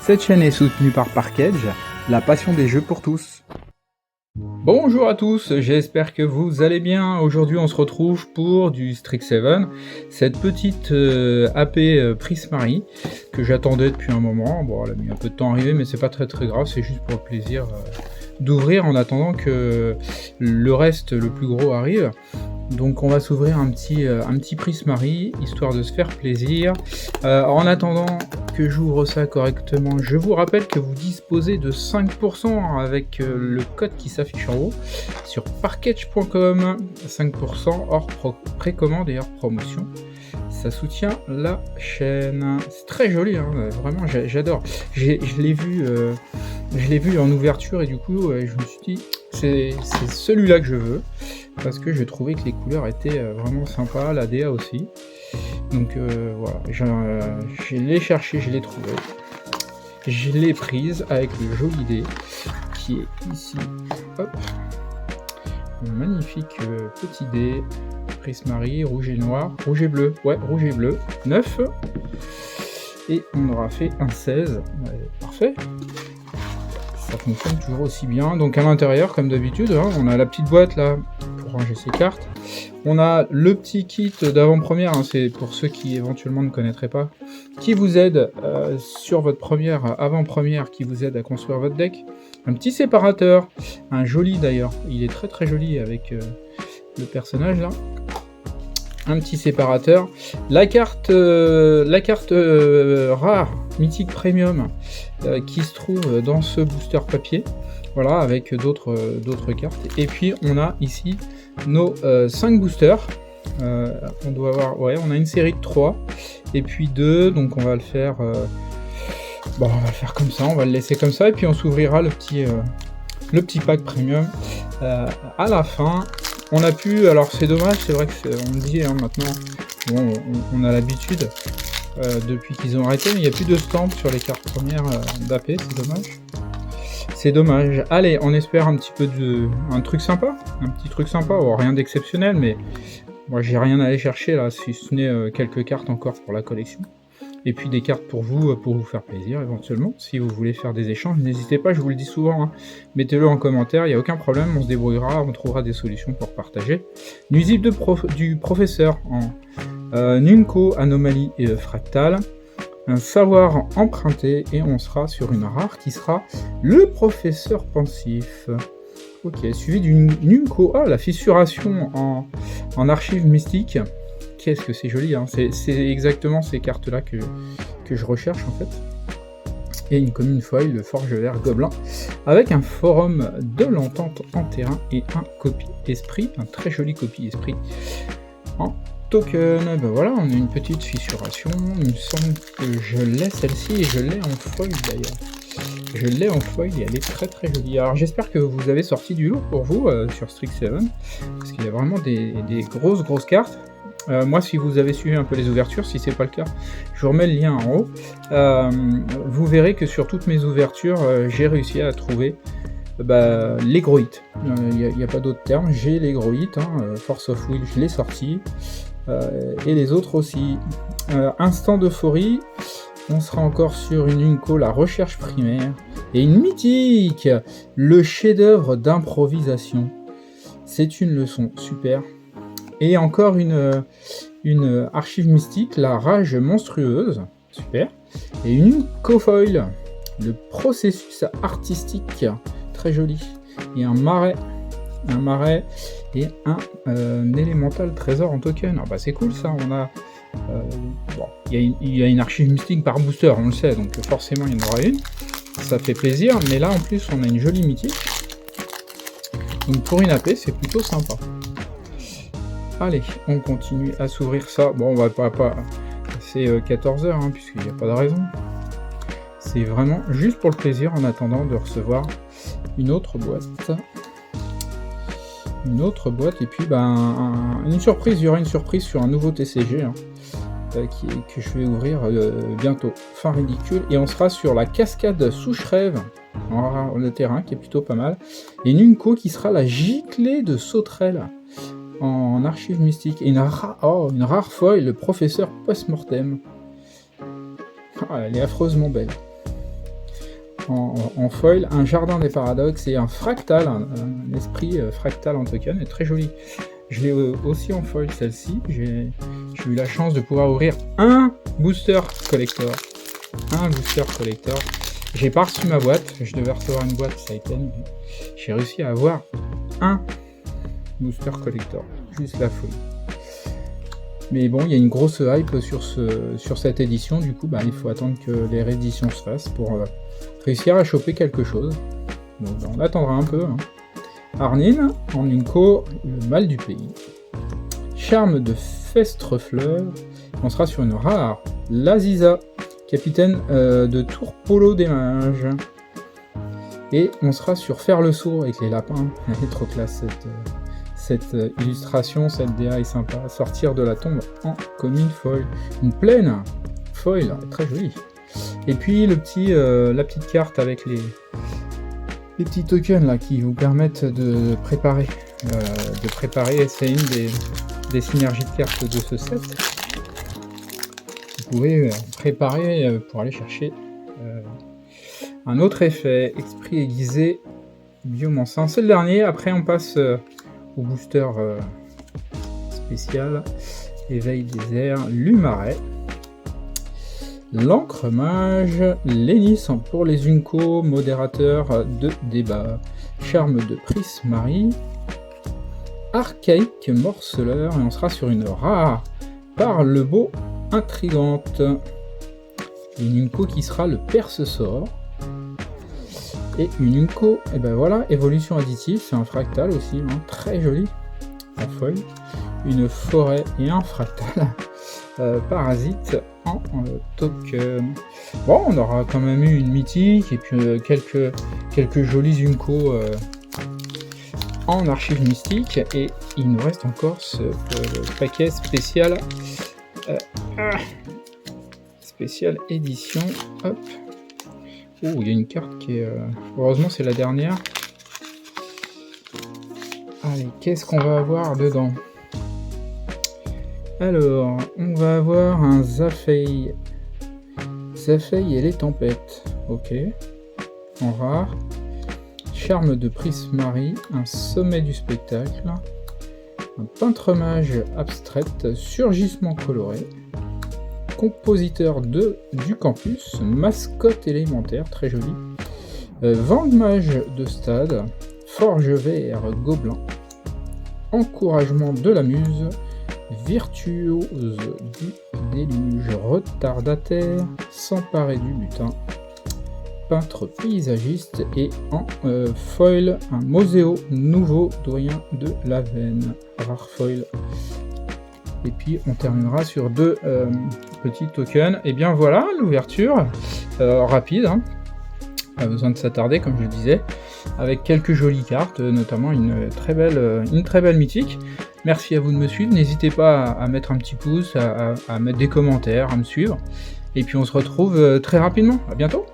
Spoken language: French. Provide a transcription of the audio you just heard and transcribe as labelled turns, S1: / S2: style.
S1: Cette chaîne est soutenue par Parkedge, la passion des jeux pour tous. Bonjour à tous, j'espère que vous allez bien. Aujourd'hui on se retrouve pour du Strixhaven, cette petite AP Prismari que j'attendais depuis un moment. Bon, elle a mis un peu de temps à arriver, mais c'est pas très grave, c'est juste pour le plaisir d'ouvrir en attendant que le reste, le plus gros, arrive. Donc on va s'ouvrir un petit Prismari, histoire de se faire plaisir. En attendant que j'ouvre ça correctement, je vous rappelle que vous disposez de 5% avec le code qui s'affiche en haut sur parkedge.com. 5% hors précommande et hors promotion. Ça soutient la chaîne. C'est très joli, hein, vraiment j'adore. Je l'ai vu en ouverture et du coup je me suis dit c'est celui-là que je veux. Parce que j'ai trouvé que les couleurs étaient vraiment sympas, la DA aussi. Donc voilà, je l'ai cherché, je l'ai trouvé. Je l'ai prise avec le joli dé qui est ici. Hop, un magnifique petit dé. Prismari, rouge et noir, rouge et bleu. Ouais, rouge et bleu. 9. Et on aura fait un 16. Ouais, parfait. Ça fonctionne toujours aussi bien. Donc à l'intérieur, comme d'habitude, hein, on a la petite boîte là pour ranger ses cartes. On a le petit kit d'avant-première, hein, c'est pour ceux qui éventuellement ne connaîtraient pas, qui vous aide sur votre première avant-première, qui vous aide à construire votre deck. Un petit séparateur, un joli d'ailleurs, il est très joli avec le personnage là. Un petit séparateur, la carte rare, mythique premium, qui se trouve dans ce booster papier, voilà, avec d'autres cartes. Et puis on a ici nos 5 boosters. On doit avoir, ouais, on a une série de 3 et puis 2, donc on va le faire bon, on va le faire comme ça, on va le laisser comme ça et puis on s'ouvrira le petit pack premium à la fin. On a pu, alors c'est dommage, c'est vrai que on me dit hein, maintenant, bon, on a l'habitude depuis qu'ils ont arrêté, mais il n'y a plus de stamp sur les cartes premières d'AP, c'est dommage. C'est dommage. Allez, on espère un petit peu un truc sympa, bon, rien d'exceptionnel, mais moi j'ai rien à aller chercher là, si ce n'est quelques cartes encore pour la collection. Et puis des cartes pour vous faire plaisir éventuellement. Si vous voulez faire des échanges, n'hésitez pas, je vous le dis souvent, hein. Mettez-le en commentaire, il n'y a aucun problème, on se débrouillera, on trouvera des solutions pour partager. Nuisible du professeur en Nunco, anomalie et fractale. Un savoir emprunté et on sera sur une rare qui sera le professeur pensif. Ok, suivi d'une Nunco, la fissuration en archives mystiques. Qu'est-ce que c'est joli, hein. C'est exactement ces cartes-là que je recherche en fait. Et une commune foil, le forge vert gobelin, avec un forum de l'entente en terrain et un copie esprit, un très joli copie esprit en token. Ben voilà, on a une petite fissuration. Il me semble que je l'ai celle-ci et je l'ai en foil d'ailleurs. Je l'ai en foil et elle est très jolie. Alors j'espère que vous avez sorti du lourd pour vous sur Strixhaven, parce qu'il y a vraiment des grosses cartes. Moi, si vous avez suivi un peu les ouvertures, si c'est pas le cas, je vous remets le lien en haut. Vous verrez que sur toutes mes ouvertures, j'ai réussi à trouver les gros hits. Il n'y a pas d'autre terme, j'ai les gros hits. Hein, Force of Will, je l'ai sorti. Et les autres aussi. Instant d'euphorie, on sera encore sur une Nunco, la recherche primaire. Et une mythique, le chef-d'œuvre d'improvisation. C'est une leçon, super. Et encore une archive mystique, la rage monstrueuse, super. Et une cofoil, le processus artistique, très joli. Et un marais et un élémental trésor en token. Ah bah c'est cool ça, on a... bon, il y a une archive mystique par booster, on le sait, donc forcément il y en aura une. Ça fait plaisir, mais là en plus on a une jolie mythique. Donc pour une AP, c'est plutôt sympa. Allez, on continue à s'ouvrir ça. Bon, on va pas passer 14 heures, hein, puisqu'il n'y a pas de raison. C'est vraiment juste pour le plaisir en attendant de recevoir une autre boîte. Et puis une surprise, il y aura une surprise sur un nouveau TCG hein, que je vais ouvrir bientôt. Fin ridicule. Et on sera sur la cascade Souche-Rêve en le terrain, qui est plutôt pas mal. Et Nunco qui sera la giclée de Sauterelle en archive mystique. Et une rare foil, le professeur post-mortem. Ah, elle est affreusement belle. en foil, un jardin des paradoxes et un fractal, un esprit fractal en token, est très joli. Je l'ai aussi en foil celle-ci, j'ai eu la chance de pouvoir ouvrir un booster collector. J'ai pas reçu ma boîte, je devais recevoir une boîte, ça a été annulé. J'ai réussi à avoir un booster collector, juste la folie. Mais bon, il y a une grosse hype sur cette édition, du coup il faut attendre que les rééditions se fassent pour réussir à choper quelque chose. Donc on attendra un peu. Arnine, en Unco, le mal du pays. Charme de Festrefleur, on sera sur une rare. L'Aziza, capitaine de Tour Polo des mages. Et on sera sur Faire le sourd avec les lapins. Elle est trop classe cette illustration, cette DA est sympa. Sortir de la tombe en commune foil. Une plaine foil, très jolie. Et puis la petite carte avec les petits tokens là qui vous permettent de préparer c'est une des synergies de cartes de ce set. Vous pouvez préparer pour aller chercher un autre effet, esprit aiguisé, biomancin. C'est le dernier, après on passe au booster spécial, éveil des airs, Lumaret. L'encre mage, Lénis pour les Unco, modérateur de débat, charme de Prismari, archaïque morceleur, et on sera sur une rare, par le beau intrigante. Une Unco qui sera le perce-sort. Et une Unco, et ben voilà, évolution additive, c'est un fractal aussi, très joli, en foil. Une forêt et un fractal. Parasite en token. Bon, on aura quand même eu une mythique et puis quelques jolis Unco en archives mystiques, et il nous reste encore ce paquet spécial spécial édition. Hop. Oh, il y a une carte qui est heureusement c'est la dernière. Allez, qu'est-ce qu'on va avoir dedans? Alors, on va avoir un Zafei et les tempêtes, ok, en rare. Charme de Prismari, un sommet du spectacle, un peintre mage abstraite, surgissement coloré, compositeur du campus, mascotte élémentaire, très joli, vent de mage de stade, forge vert gobelin, encouragement de la muse, virtuose du déluge, retardataire, s'emparer du butin, peintre paysagiste, et en foil, un Moseo nouveau doyen de la veine, rare foil. Et puis on terminera sur deux petits tokens. Et bien voilà l'ouverture rapide, pas besoin de s'attarder comme je le disais, avec quelques jolies cartes, notamment une très belle mythique. Merci à vous de me suivre, n'hésitez pas à mettre un petit pouce, à mettre des commentaires, à me suivre, et puis on se retrouve très rapidement, à bientôt.